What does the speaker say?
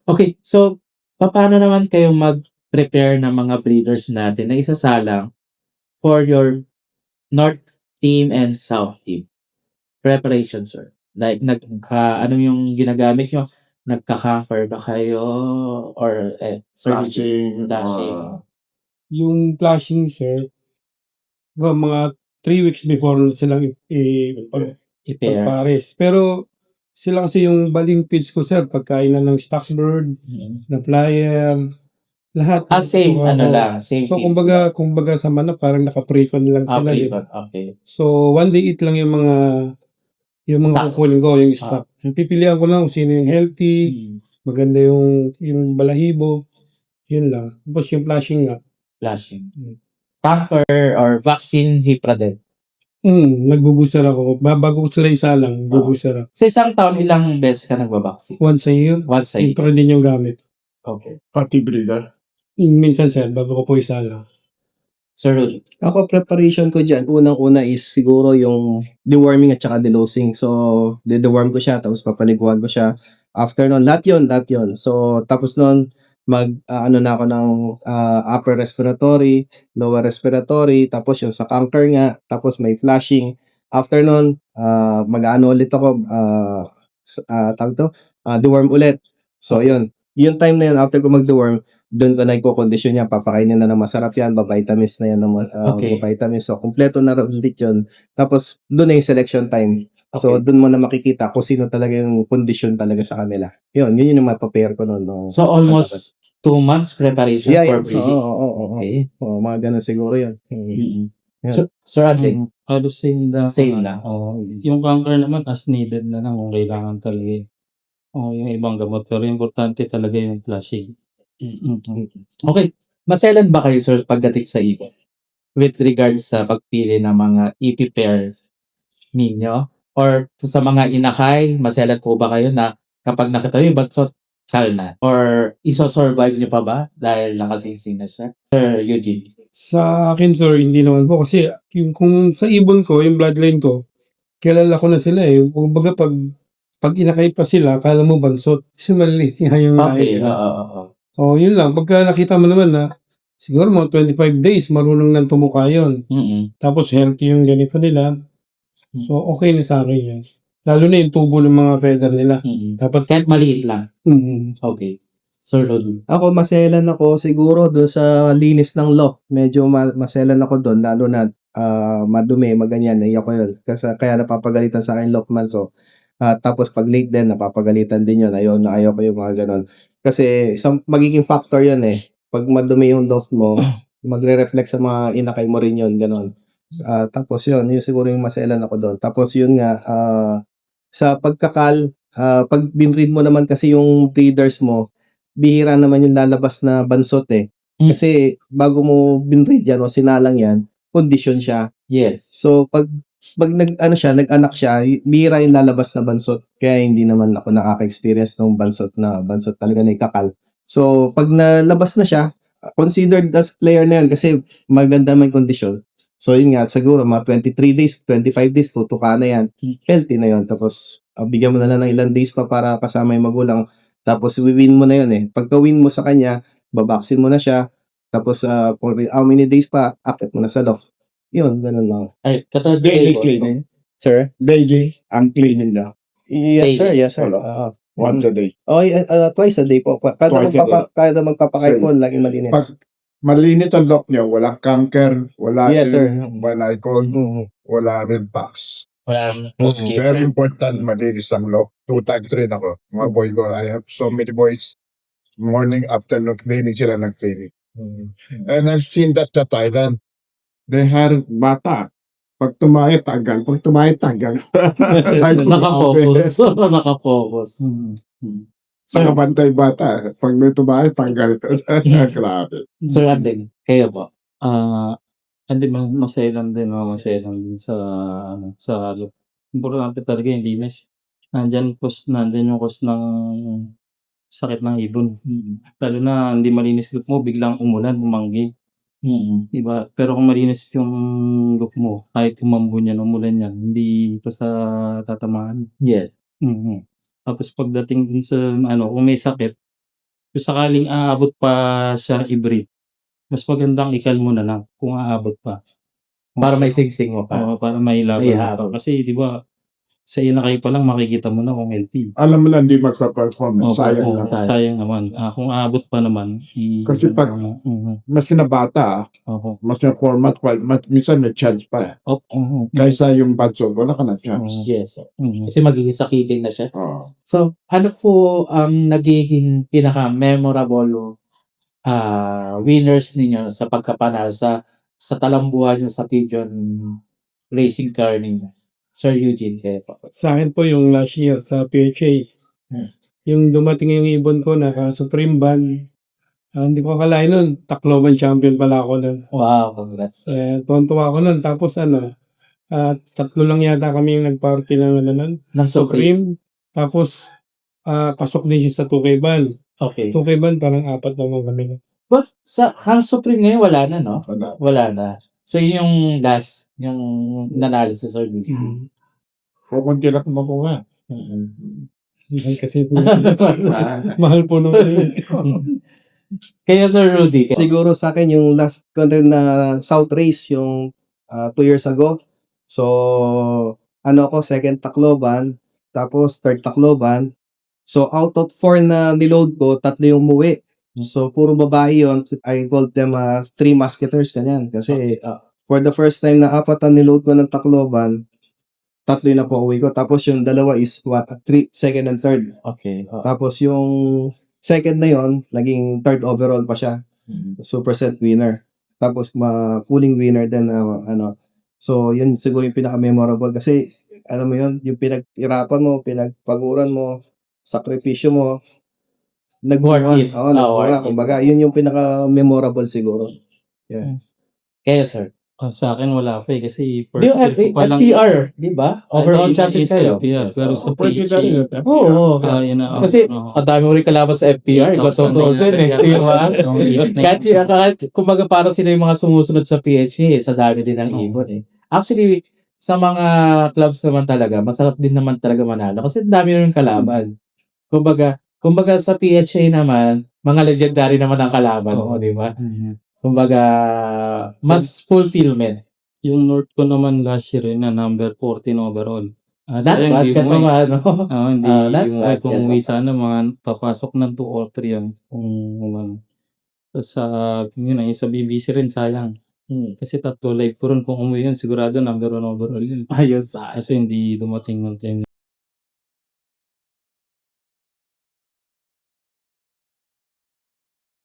Okay, so papaano naman kayo mag-prepare ng mga breeders natin na isasalang for your North team and South team? Preparation, sir. Like ano yung ginagamit niyo? Nagka-camper ba kayo or sir, Flashing, flashing, Yung flashing, sir, mga 3 weeks before silang i-pair? pagpares. Pero sila kasi yung baling feeds ko, sir, pagkain na ng stockbird, Mm. na flyer, lahat. Same ano lang, same So, feeds lang. kumbaga sa manok, parang naka-pre-con lang sila. di ba? Pre-con, okay. So, one day eat lang yung mga Stock. kukunin ko, yung stock. Pipilihan ko lang kung sino yung healthy, Mm. maganda yung balahibo, yun lang. Tapos yung flashing nga. Flashing. Mm. Tanker or vaccine hipra din. Nagbo-booster ako. Bago ko sila isa lang, nagbo-booster ako. Sa isang taon, ilang beses ka nagba-vaccine? Once a year, Once a year. ito din yung gamit. Okay. pati breeder. Minsan, sir, bago ko po isa lang. Sir Rudy. Ako, preparation ko dyan, unang-una is siguro yung deworming at saka delousing. So, deworm ko siya, tapos papaliguan ko siya. After nun, lahat yun. So, tapos nun, ano na ako ng upper respiratory, lower respiratory, tapos yung sa canker nga, tapos may flashing. After nun, mag-ano ulit ako, deworm ulit. So, yun. Yung time na yun, after ko mag-deworm, doon ko na i-condition niya, papakainin na ng masarap yan, babitamins na yan, Okay. babitamins. So, kumpleto na ulit yun. Tapos, doon na yung selection time. So, Okay. doon mo na makikita kung sino talaga yung condition talaga sa kanila. Yun yung mapapair ko noon. No? So almost 2 months preparation for breeding. Oo. Okay. Mga ganun siguro yun. Mm-mm. Yeah. Sir Adley, Halos same lang. same na. Yung cancer naman as needed na lang kung kailangan talaga. Yung ibang gamot. Pero importante talaga yung flashing. Okay. Maselan ba kayo, sir, pagdating sa ibon? With regards sa pagpili ng mga ipi-pair ninyo? Or sa mga inakay, maselan po ba kayo na kapag nakita yung bansot, kal na? Or iso-survive nyo pa ba dahil nakasising na siya? Sir Eugene. Sa akin, sir, hindi naman po. Kasi kung sa ibon ko, yung bloodline ko, kilala ko na sila eh. Kumbaga pag inakay pa sila, kala mo bansot. Kasi maliliit nga yung Okay. lahi nila. Yun lang. Pagka nakita mo naman na siguro mga 25 days, marunong nang tumuka yun. Tapos healthy yung ganito nila. So, okay na sa akin yan. Lalo na yung tubo ng mga feather nila. Dapat, Kahit maliit lang. Okay. Sir Rudy. Ako, maselan ako siguro doon sa linis ng lock. Medyo maselan ako doon, lalo na madumi, maganyan. Naiyak ko yun. Kasi, kaya napapagalitan sa akin lockman ko. Tapos pag late din, napapagalitan din yun. Ayaw ko yung mga ganon. Kasi magiging factor yun eh. Pag madumi yung lock mo, magre-reflect sa mga inakay mo rin yun, ganon. Tapos yun siguro yung maselan ako doon. Tapos yun nga, sa pagkakal, pag binread mo naman kasi yung breeders mo, bihira naman yung lalabas na bansot eh. Kasi bago mo binread yan o sinalang yan, condition siya. Yes. So pag nag-anak siya, bihira yung lalabas na bansot. Kaya hindi naman ako nakaka-experience ng bansot talaga na ikakal. So pag nalabas na siya, considered as player na yun kasi maganda man kondisyon. So yun nga, siguro mga 23 days, 25 days, tutuka na yan. Healthy na yun. Tapos bigyan mo na lang ng ilang days pa para kasama yung magulang. Tapos win mo na yun eh. Pagka-win mo sa kanya, babaksin mo na siya. Tapos for how many days pa, akit mo na sa loft. Yun, ganun lang. Ay, katulad Daily kayo, cleaning. Sir? Daily, ang cleaning niya. Yes, sir. Yes, sir. Once a day. Twice a day po. Kada magpapakain po, laging malinis. Pag malinis ang lock niya, walang canker, wala Yes, sir. icon, wala rin box. Walang Very important, malinis ang lock. 2 times rin ako. Mga boy ko, I have so many boys. Morning, afternoon, cleaning sila ng cleaning. And I've seen that sa Thailand. They have bata. Pag tumayo, tagal. Pag tumayo, tagal. Nakafocus. Nakafocus. Sa kabantay bata. Pag may tumayo, tagal. Grabe. Sir Adley, kayo po. Hindi maselan din sa importante talaga yung linis. Nandyan yung cause ng sakit ng ibon. Lalo na hindi malinis look mo, biglang umulan, bumanggi. Diba? Pero kung malinis yung look mo, kahit tumambo niyan, umulan yan, hindi pa sa tatamaan. Yes. Tapos pagdating din sa kung may sakit, Kung sakaling aabot pa sa i-break, mas magandang ikalmo na lang kung aabot pa. Para may singsing mo pa. Oo, para may laban May pa. harap. Kasi di ba, sa inakay pa lang makikita mo na kung healthy. Alam mo na hindi magpa-perform. Opo, Sayang oo, lang. sayang naman. Kung aabot pa naman, Kasi pag- Mas na bata, Opo. mas na 4 months, 5 months, minsan may chance pa. Opo. Kaysa yung badsog, wala ka na chance. Yes. Mhm. Kasi magiging sakitin na siya. Oo. So, ano po ang nagiging pinaka-memorable winners ninyo sa pagkapanalo sa talambuhan yung sa Pigeon racing car ninyo? Sir Eugene, kayo po. Sa akin po yung last year sa PHA. Hmm. Yung dumating yung ibon ko, naka-supreme ban. Hindi ko akalain nun, Tacloban champion pala ako nun. Wow, congrats. Tuwan-tuwa ako nun. Tapos tatlo lang yata kami yung nag-party ng nun. Nang Supreme. Supreme. Tapos, pasok din siya sa 2K ban. Okay. 2K ban, parang 4 naman kami. But sa Hang Supreme ngayon, wala na, no? Wala. Wala na. So, yun yung last, yung nanalo sa Sir Eugene. Mm. Kukunti lang makuha. Mahal kasi mahal po nung Kaya Sir Rudy, Siguro sa akin yung last ko rin na South Race yung 2 years ago. So, ako, second Tacloban, tapos third Tacloban. So, out of 4 na niload ko, 3 yung umuwi. So, puro babae yun. I called them 3 musketeers, kanyan. Kasi, for the first time na 4 na niload ko ng Tacloban, 3 yung napauwi ko. Tapos yung dalawa is second and third. okay. Tapos yung second na yon naging third overall pa siya. Super set winner. Tapos pooling winner din So yun siguro yung pinaka-memorable kasi alam mo yun, yung pinag-irapan mo, pinagpaguran mo, sakripisyo mo, Worth it. Oo, nagbuha. Worth it. Kumbaga, yun yung pinaka-memorable siguro. Yeah. Kaya Sir. Sa akin wala pa kasi Di yung first year ko pa lang. FPR, di ba? Overall champion kayo. FPR, pero sa Pwede PHA, na yun. Oo. yun na. Kasi, ang dami mo rin kalaban sa FPR. Ikaw 2,000 eh. Di ba? Kahit, kumbaga parang sila yung mga sumusunod sa PHA, sa dami din ng ibon eh. Actually, sa mga clubs naman talaga, masarap din naman talaga manalo. Kasi ang dami rin kalaban. Kumbaga sa PHA naman, mga legendary naman ang kalaban mo, di ba? Kumbaga, mas fulfillment. Yung North ko naman last year na number 14 overall. Not Sayang, bad, hindi kahit umuwi. pa ano. Hindi not umuwi. bad, Kung kahit umuwi pa. sana, mga papasok ng 2 or 3 yan. Tapos yun na, yung sa BBC rin, sayang. Kasi 3 live ko rin. Kung umuwi yun, sigurado number 1 overall yun. Ayos sa Kasi hindi dumating ng 10.